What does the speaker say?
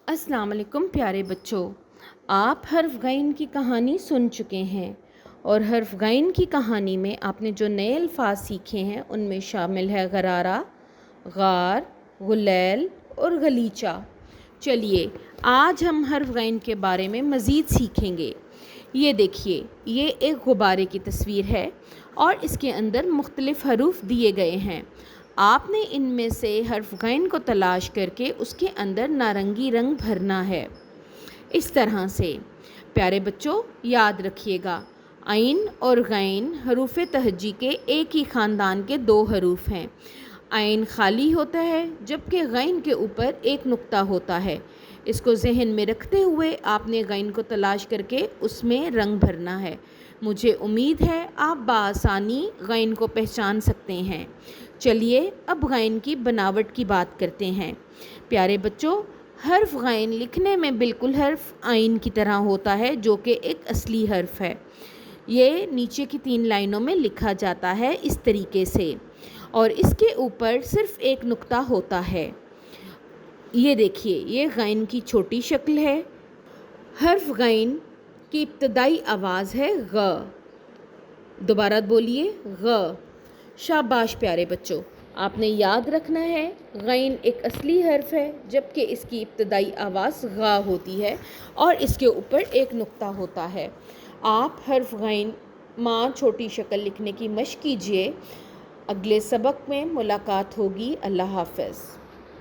अस्सलाम वालेकुम प्यारे बच्चों, आप हर्फ गैन की कहानी सुन चुके हैं और हर्फ गैन की कहानी में आपने जो नए अल्फाज सीखे हैं उनमें शामिल है गरारा, गार, गुलैल और गलीचा। चलिए आज हम हर्फ गैन के बारे में मज़ीद सीखेंगे। ये देखिए, ये एक गुब्बारे की तस्वीर है और इसके अंदर मुख्तलिफ़ हरूफ दिए गए हैं। आपने इनमें से हर्फ गैन को तलाश करके उसके अंदर नारंगी रंग भरना है। इस तरह से प्यारे बच्चों याद रखिएगा, आइन और गैन हरूफ तहजी के एक ही ख़ानदान के दो हरूफ हैं। आइन खाली होता है जबकि गैन के ऊपर एक नुक्ता होता है। इसको जहन में रखते हुए आपने गैन को तलाश करके उसमें रंग भरना है। मुझे उम्मीद है आप बआसानी गैन को पहचान सकते हैं। चलिए अब गैन की बनावट की बात करते हैं। प्यारे बच्चों, हर्फ गैन लिखने में बिल्कुल हर्फ आइन की तरह होता है, जो कि एक असली हर्फ है। ये नीचे की 3 लाइनों में लिखा जाता है इस तरीके से, और इसके ऊपर सिर्फ एक नुक्ता होता है। ये देखिए, ये गैन की छोटी शक्ल है। हर्फ गैन की इब्तदाई आवाज़ है ग। दोबारा बोलिए, ग। शाबाश प्यारे बच्चों, आपने याद रखना है गैन एक असली हर्फ है जबकि इसकी इब्तदाई आवाज़ गा होती है और इसके ऊपर एक नुक्ता होता है। आप हर्फ गैन माँ छोटी शक्ल लिखने की मशक कीजिए। अगले सबक में मुलाकात होगी। अल्लाह हाफ़िज़।